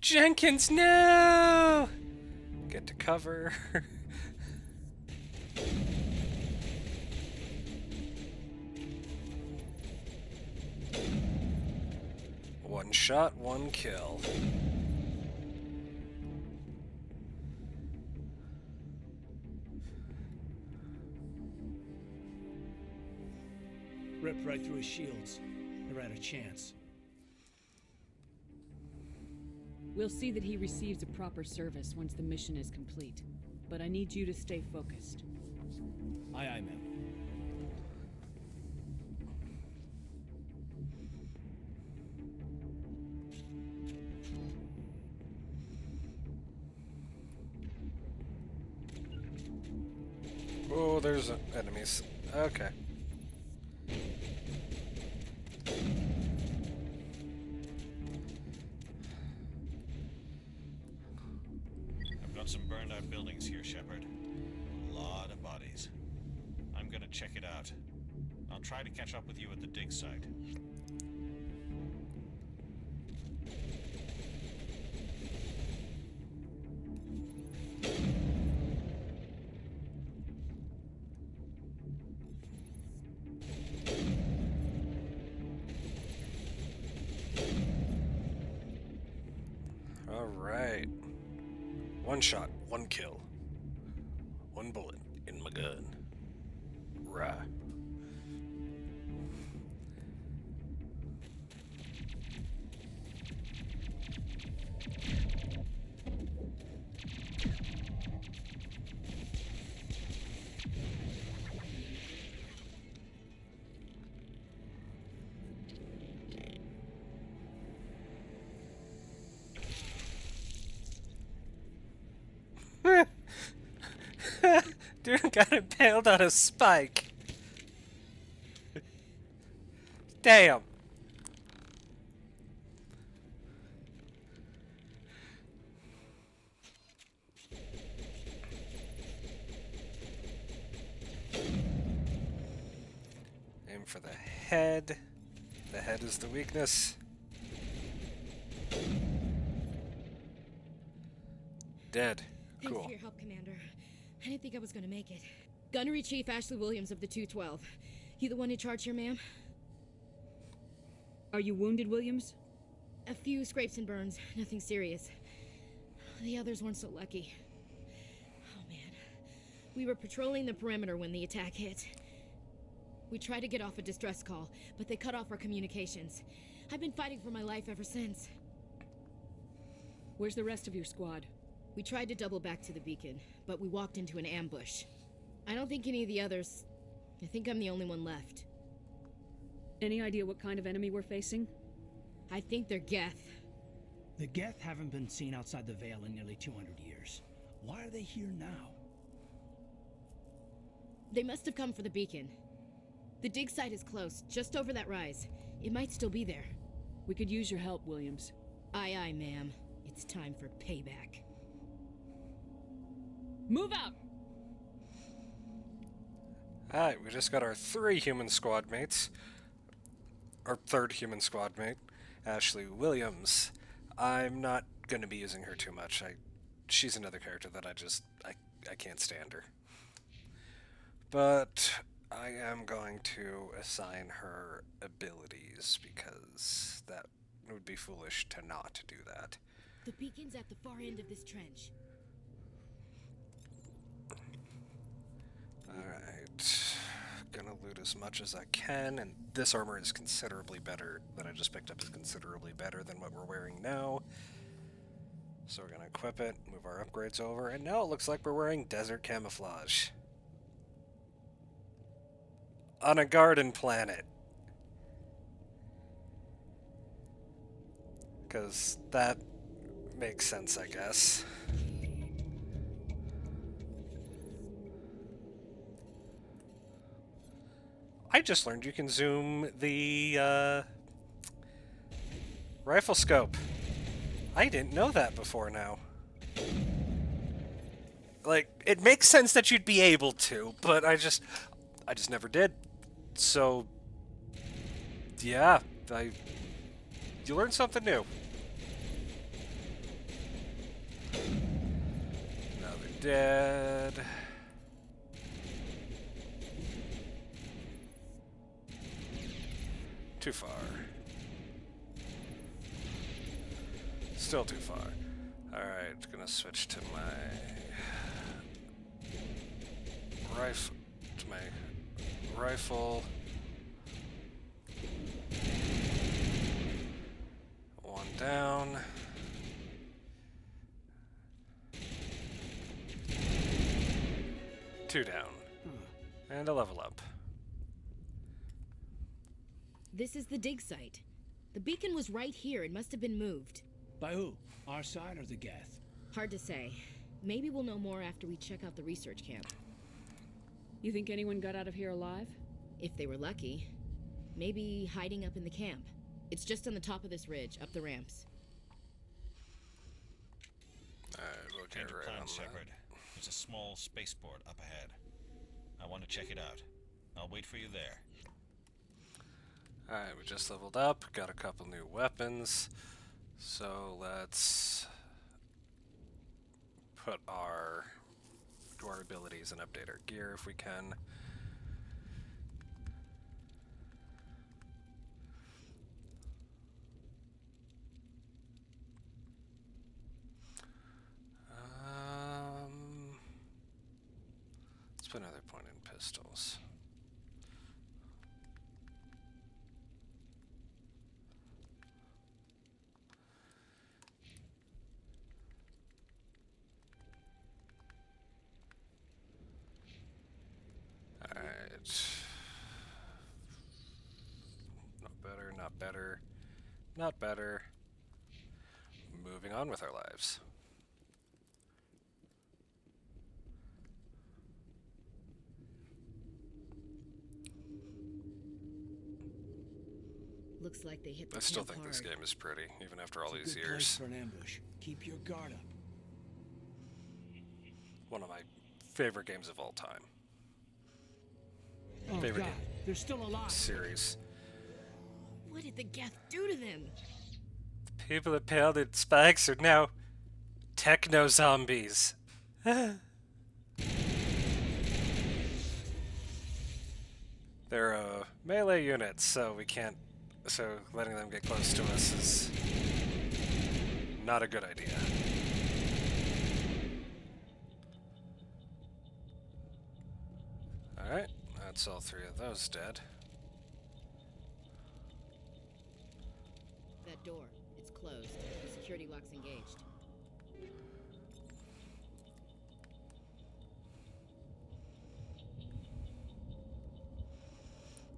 Jenkins, no! Get to cover. One shot, one kill. Ripped right through his shields. Never had a chance. We'll see that he receives a proper service once the mission is complete. But I need you to stay focused. Aye, aye, ma'am. Oh, there's enemies. Okay. I've got some burned out buildings here, Shepard. A lot of bodies. I'm gonna check it out. I'll try to catch up with you at the dig site. Alright. One shot, one kill. One bullet in my gun. Rah. Dude got impaled on a spike. Damn. Aim for the head. The head is the weakness. Dead. Thanks Cool. for your help, Commander. I didn't think I was gonna make it. Gunnery Chief Ashley Williams of the 212. You the one in charge here, ma'am? Are you wounded, Williams? A few scrapes and burns, nothing serious. The others weren't so lucky. Oh man. We were patrolling the perimeter when the attack hit. We tried to get off a distress call, but they cut off our communications. I've been fighting for my life ever since. Where's the rest of your squad? We tried to double back to the beacon, but we walked into an ambush. I don't think any of the others... I think I'm the only one left. Any idea what kind of enemy we're facing? I think they're Geth. The Geth haven't been seen outside the Veil in nearly 200 years. Why are they here now? They must have come for the beacon. The dig site is close, just over that rise. It might still be there. We could use your help, Williams. Aye, aye, ma'am. It's time for payback. Move out! Alright, we just got our 3 human squad mates. Our 3rd human squad mate, Ashley Williams. I'm not going to be using her too much. She's another character that I can't stand her. But I am going to assign her abilities because that would be foolish to not do that. The beacon's at the far end of this trench. Alright. Gonna loot as much as I can, and this armor is considerably better, that I just picked up is considerably better than what we're wearing now. So we're gonna equip it, move our upgrades over, and now it looks like we're wearing desert camouflage. On a garden planet. Because that makes sense, I guess. I just learned you can zoom the rifle scope. I didn't know that before now. Like, it makes sense that you'd be able to, but I just never did. So, yeah, you learn something new. Now they're dead. Too far. Still too far. Alright, gonna switch to my rifle. One down. Two down. And a level up. This is the dig site. The beacon was right here. It must have been moved. By who? Our side or the Geth? Hard to say. Maybe we'll know more after we check out the research camp. You think anyone got out of here alive? If they were lucky. Maybe hiding up in the camp. It's just on the top of this ridge, up the ramps. Alright, we'll get right on that. Shepard. There's a small spaceport up ahead. I want to check it out. I'll wait for you there. Alright, we just leveled up, got a couple new weapons. So let's put do our abilities and update our gear if we can. Let's put another point in pistols. Not better. Moving on with our lives. Looks like they hit the I still camp think this hard. game is pretty, even after all It's a these good place years. for an ambush. Keep your guard up. One of my favorite games of all time. Oh Favorite God, they're still alive. series. What did the Geth do to them? People impaled in spikes are now techno zombies. They're melee units, so we can't. So letting them get close to us is not a good idea. Alright, that's all three of those dead. That door. It's closed. The security lock's engaged.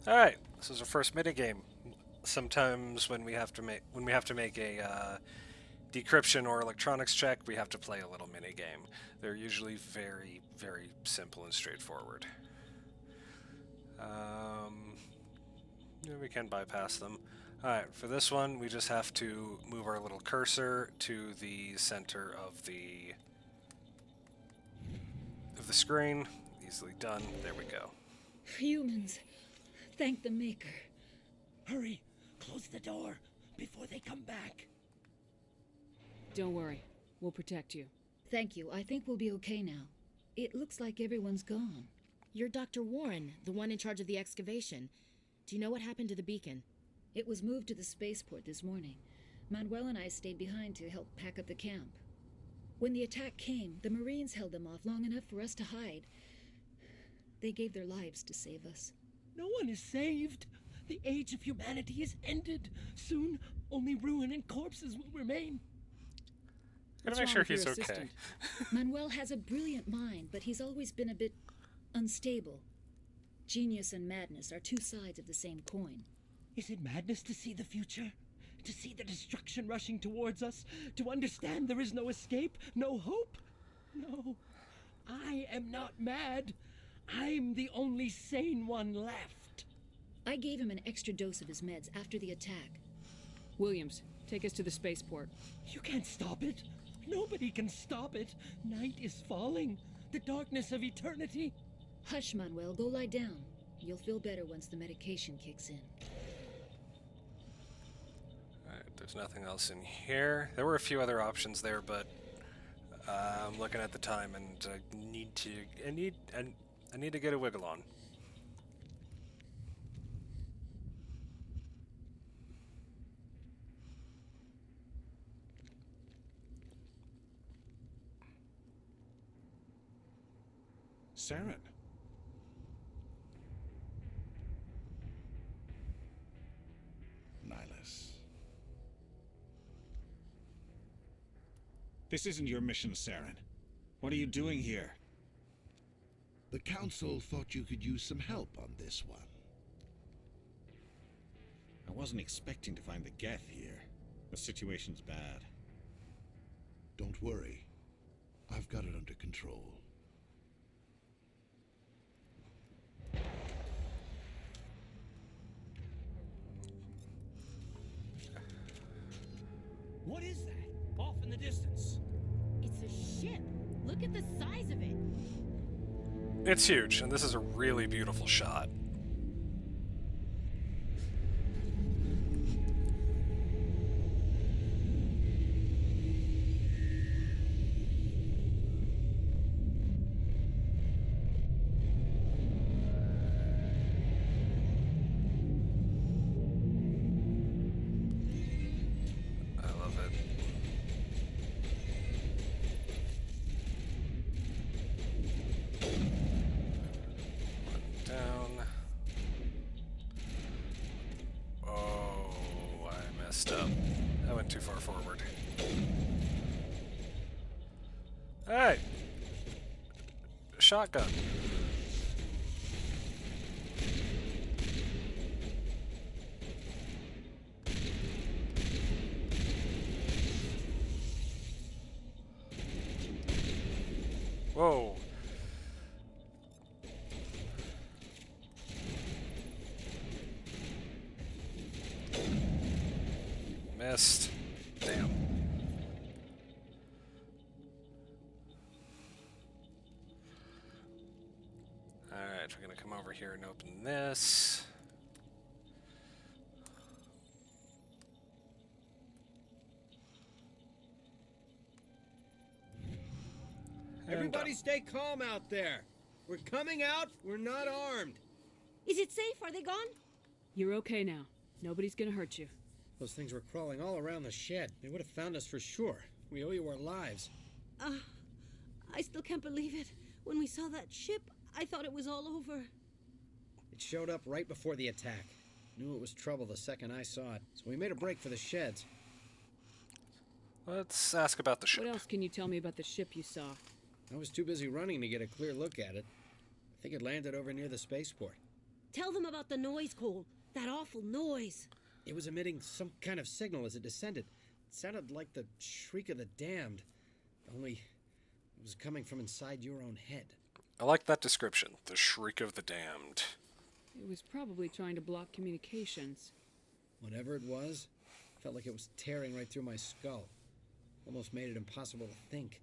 Alright, this is our first minigame. Sometimes when we have to make a decryption or electronics check, we have to play a little minigame. They're usually very, very simple and straightforward. Yeah, we can bypass them. Alright, for this one, we just have to move our little cursor to the center of the screen. Easily done. There we go. Humans. Thank the Maker. Hurry! Close the door before they come back. Don't worry. We'll protect you. Thank you. I think we'll be okay now. It looks like everyone's gone. You're Dr. Warren, the one in charge of the excavation. Do you know what happened to the beacon? It was moved to the spaceport this morning. Manuel and I stayed behind to help pack up the camp. When the attack came, the Marines held them off long enough for us to hide. They gave their lives to save us. No one is saved. The age of humanity is ended. Soon, only ruin and corpses will remain. Gotta What's make wrong sure with your he's okay. assistant? Manuel has a brilliant mind, but he's always been a bit unstable. Genius and madness are two sides of the same coin. Is it madness to see the future? To see the destruction rushing towards us? To understand there is no escape? No hope? No. I am not mad. I'm the only sane one left. I gave him an extra dose of his meds after the attack. Williams, take us to the spaceport. You can't stop it. Nobody can stop it. Night is falling. The darkness of eternity. Hush, Manuel. Go lie down. You'll feel better once the medication kicks in. Alright, there's nothing else in here. There were a few other options there, but I'm looking at the time and I need to get a wiggle on. Saren. Nihilus. This isn't your mission, Saren. What are you doing here? The Council thought you could use some help on this one. I wasn't expecting to find the Geth here. The situation's bad. Don't worry. I've got it under control. What is that? Off in the distance. It's a ship. Look at the size of it. It's huge, and this is a really beautiful shot. I love it. Down. Oh, I messed up. I went too far forward. Alright. Shotgun. Whoa. we're gonna come over here and open this. Everybody stay calm out there. We're coming out. We're not armed. Is it safe? Are they gone? You're okay now. Nobody's gonna hurt you. Those things were crawling all around the shed. They would have found us for sure. We owe you our lives. I still can't believe it. When we saw that ship, I thought it was all over. It showed up right before the attack. Knew it was trouble the second I saw it, so we made a break for the sheds. Let's ask about the ship. What else can you tell me about the ship you saw? I was too busy running to get a clear look at it. I think it landed over near the spaceport. Tell them about the noise, Cole. That awful noise. It was emitting some kind of signal as it descended. It sounded like the shriek of the damned, only it was coming from inside your own head. I like that description, the shriek of the damned. It was probably trying to block communications. Whatever it was, felt like it was tearing right through my skull. Almost made it impossible to think.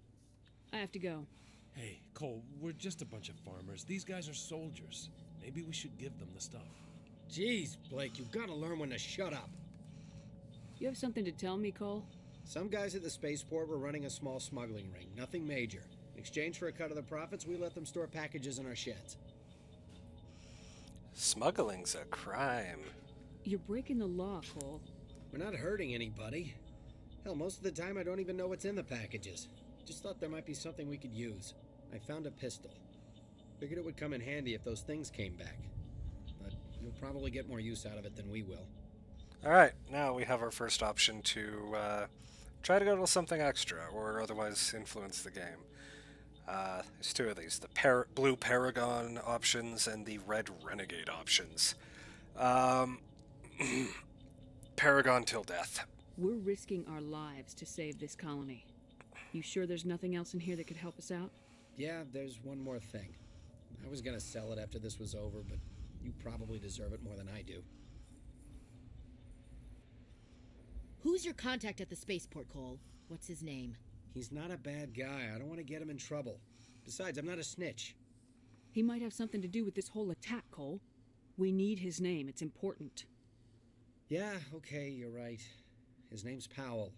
I have to go. Hey, Cole, we're just a bunch of farmers. These guys are soldiers. Maybe we should give them the stuff. Jeez, Blake, you gotta learn when to shut up. You have something to tell me, Cole? Some guys at the spaceport were running a small smuggling ring, nothing major. In exchange for a cut of the profits, we let them store packages in our sheds. Smuggling's a crime. You're breaking the law, Cole. We're not hurting anybody. Hell, most of the time I don't even know what's in the packages. Just thought there might be something we could use. I found a pistol. Figured it would come in handy if those things came back. But you'll probably get more use out of it than we will. Alright, now we have our first option to try to go to something extra, or otherwise influence the game. There's two of these, the Blue Paragon options and the Red Renegade options. Paragon till death. We're risking our lives to save this colony. You sure there's nothing else in here that could help us out? Yeah, there's one more thing. I was gonna sell it after this was over, but you probably deserve it more than I do. Who's your contact at the spaceport, Cole? What's his name? He's not a bad guy. I don't want to get him in trouble. Besides, I'm not a snitch. He might have something to do with this whole attack, Cole. We need his name. It's important. Yeah, okay, you're right. His name's Powell.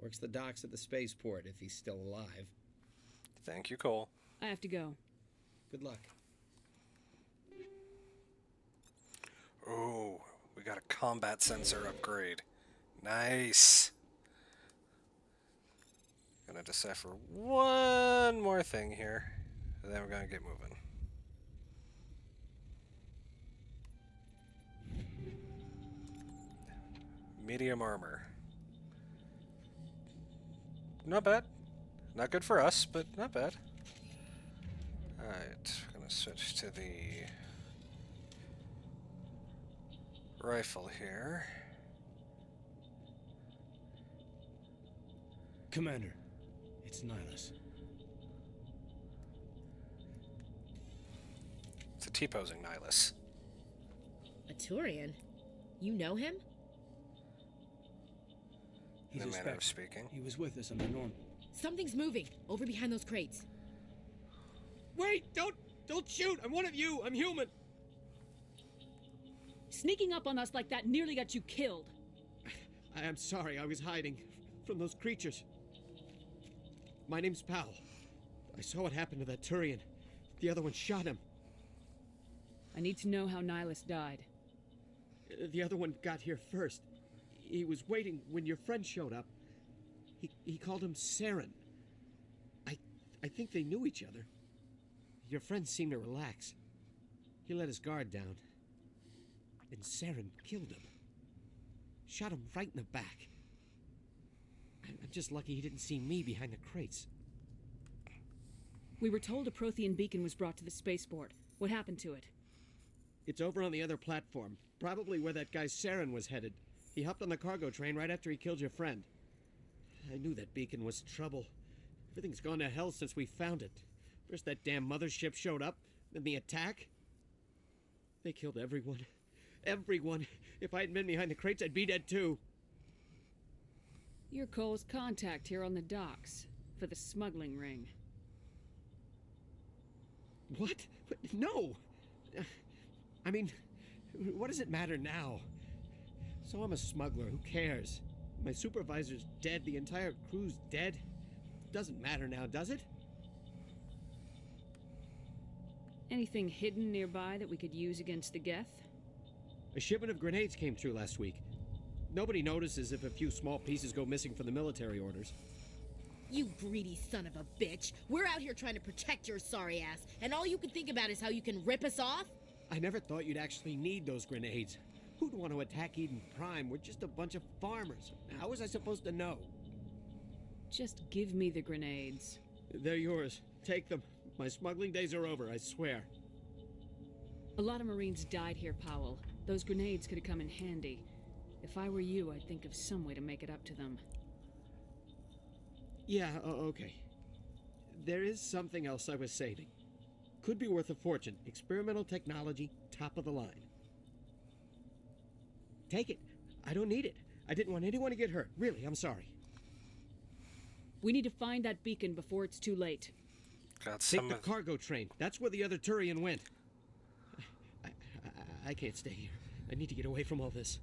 Works the docks at the spaceport, if he's still alive. Thank you, Cole. I have to go. Good luck. Oh, we got a combat sensor upgrade. Nice. Gonna decipher one more thing here, and then we're gonna get moving. Medium armor. Not bad. Not good for us, but not bad. Alright, we're gonna switch to the rifle here. Commander, it's Nihilus. It's a T-posing Nihilus. A Turian? You know him? In a manner of speaking. He was with us on the Norm. Something's moving, over behind those crates. Wait! Don't shoot! I'm one of you! I'm human! Sneaking up on us like that nearly got you killed. I am sorry, I was hiding from those creatures. My name's Powell. I saw what happened to that Turian. The other one shot him. I need to know how Nihilus died. The other one got here first. He was waiting when your friend showed up. He called him Saren. I think they knew each other. Your friend seemed to relax. He let his guard down. And Saren killed him. Shot him right in the back. I'm just lucky he didn't see me behind the crates. We were told a Prothean beacon was brought to the spaceport. What happened to it? It's over on the other platform. Probably where that guy Saren was headed. He hopped on the cargo train right after he killed your friend. I knew that beacon was trouble. Everything's gone to hell since we found it. First that damn mothership showed up, then the attack. They killed everyone. Everyone. If I hadn't been behind the crates, I'd be dead too. You're Cole's contact here on the docks for the smuggling ring. What? No! I mean, what does it matter now? So I'm a smuggler, who cares? My supervisor's dead, the entire crew's dead. Doesn't matter now, does it? Anything hidden nearby that we could use against the Geth? A shipment of grenades came through last week. Nobody notices if a few small pieces go missing from the military orders. You greedy son of a bitch. We're out here trying to protect your sorry ass, and all you can think about is how you can rip us off? I never thought you'd actually need those grenades. Who'd want to attack Eden Prime? We're just a bunch of farmers. How was I supposed to know? Just give me the grenades. They're yours. Take them. My smuggling days are over, I swear. A lot of Marines died here, Powell. Those grenades could have come in handy. If I were you, I'd think of some way to make it up to them. Yeah, okay. There is something else I was saving. Could be worth a fortune. Experimental technology, top of the line. Take it. I don't need it. I didn't want anyone to get hurt. Really, I'm sorry. We need to find that beacon before it's too late. Got Take the cargo train. That's where the other Turian went. I can't stay here. I need to get away from all this.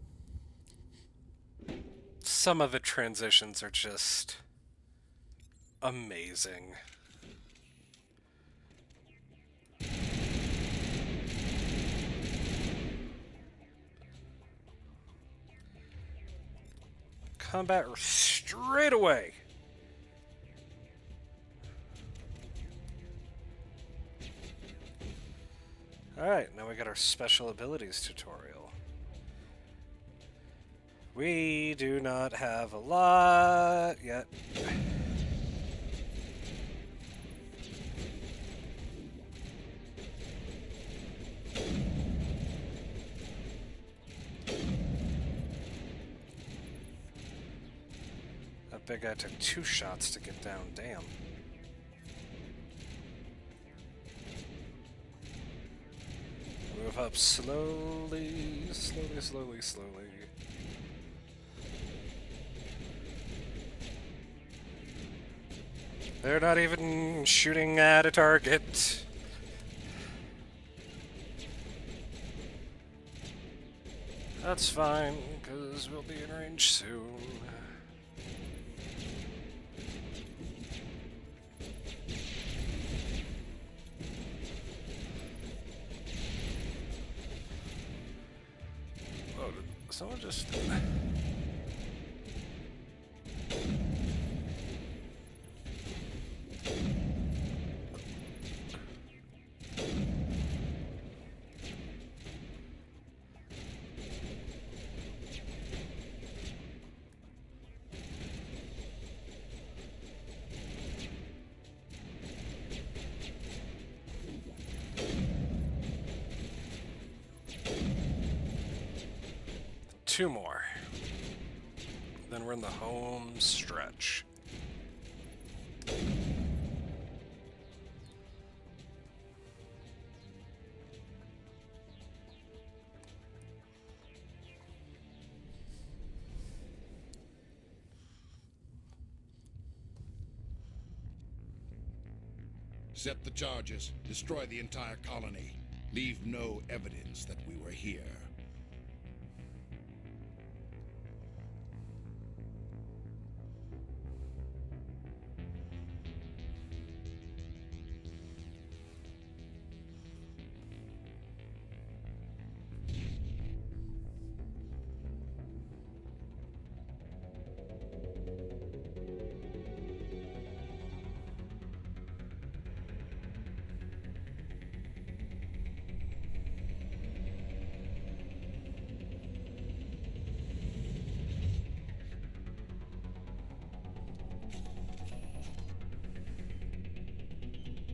Some of the transitions are just amazing. Combat straight away. Alright, now we got our special abilities tutorial. We do not have a lot yet. That big guy took 2 shots to get down, damn. Move up slowly, slowly. They're not even shooting at a target. That's fine, because we'll be in range soon. Oh, did someone just... Two more. Then we're in the home stretch. Set the charges. Destroy the entire colony. Leave no evidence that we were here.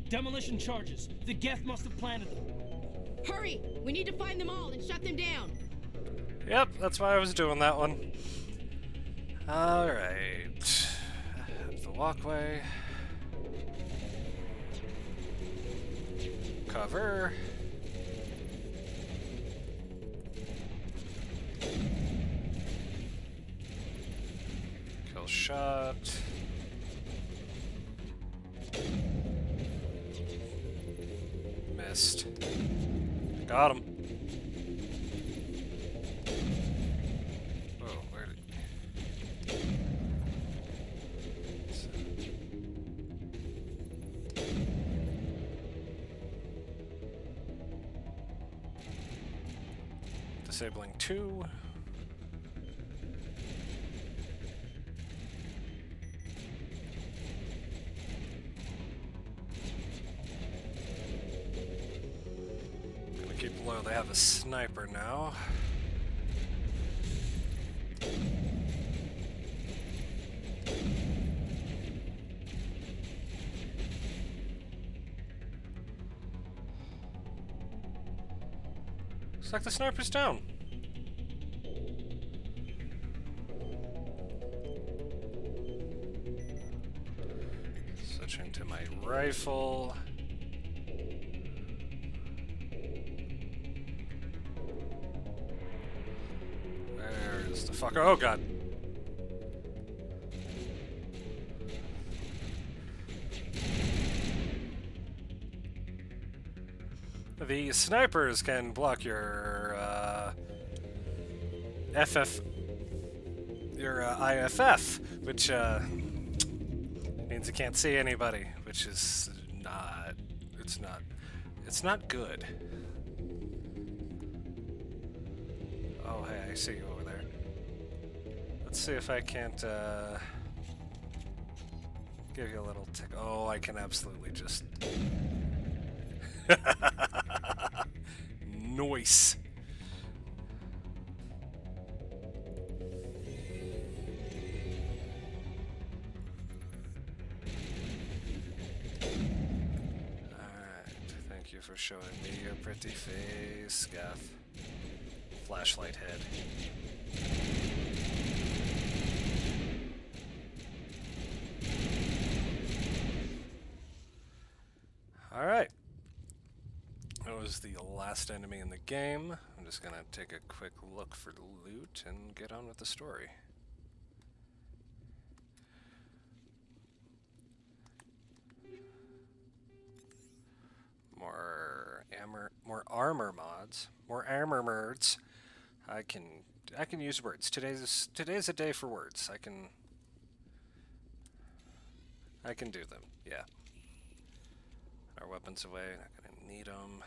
Demolition charges. The Geth must have planted them. Hurry! We need to find them all and shut them down. Yep, that's why I was doing that one. Alright. The walkway. Cover. Kill shot. Missed. Got him. Oh, where did... Disabling 2. Gonna keep low. They have a sniper now. Looks like the sniper's down. Switching to my rifle. Where's the fucker? Oh god. The snipers can block your IFF, which means you can't see anybody, which is not. It's not good. Oh hey, I see you over there. Let's see if I can't give you a little tick. Oh, I can absolutely just. Nice. Alright, thank you for showing me your pretty face, Gath. Flashlight head. Alright. That was the last enemy in the game. I'm just gonna take a quick look for loot and get on with the story. More armor mods. More armor merds. I can use words. Today's a day for words. I can do them. Yeah. Our weapons away. Not gonna need them.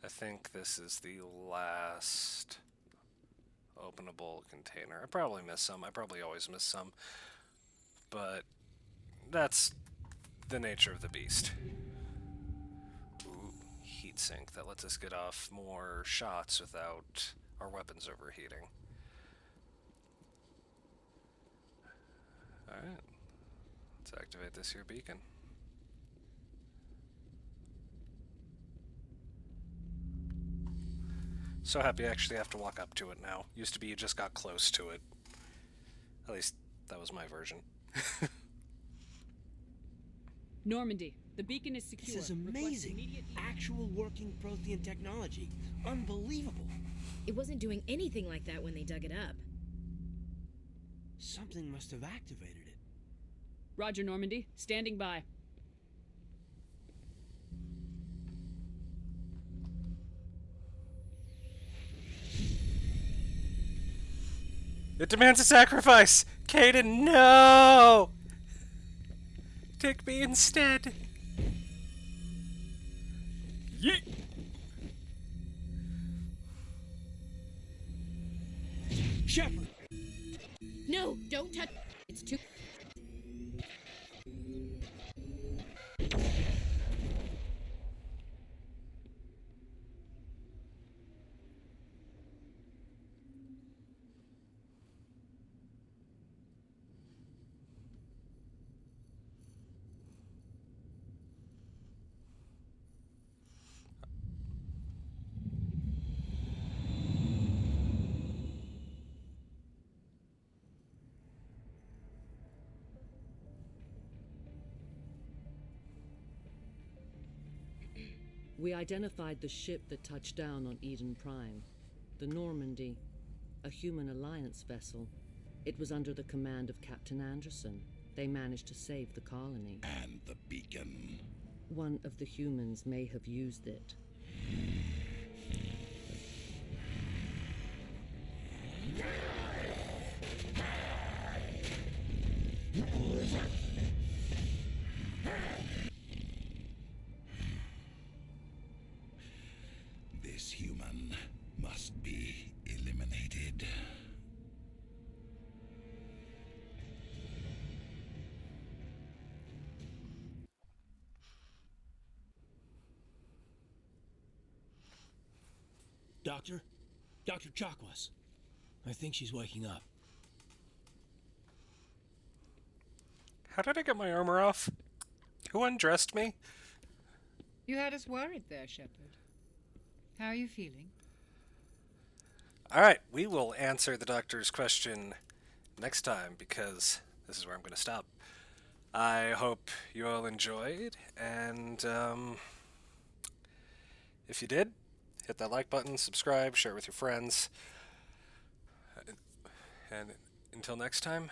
I think this is the last openable container. I probably missed some. I probably always miss some. But that's the nature of the beast. Ooh, heatsink. That lets us get off more shots without our weapons overheating. Alright. Let's activate this here beacon. So happy I actually have to walk up to it now. Used to be you just got close to it. At least that was my version. Normandy, the beacon is secure. This is amazing. Actual working Prothean technology. Unbelievable. It wasn't doing anything like that when they dug it up. Something must have activated it. Roger, Normandy. Standing by. It demands a sacrifice! Kaidan, no! Take me instead! Yeet! Shepard! No, don't touch. It's too. We identified the ship that touched down on Eden Prime. The Normandy, a human alliance vessel. It was under the command of Captain Anderson. They managed to save the colony. And the beacon. One of the humans may have used it. This human must be eliminated. Doctor? Dr. Chakwas. I think she's waking up. How did I get my armor off? Who undressed me? You had us worried there, Shepard. How are you feeling? Alright, we will answer the doctor's question next time, because this is where I'm going to stop. I hope you all enjoyed, and if you did, hit that like button, subscribe, share it with your friends. And until next time,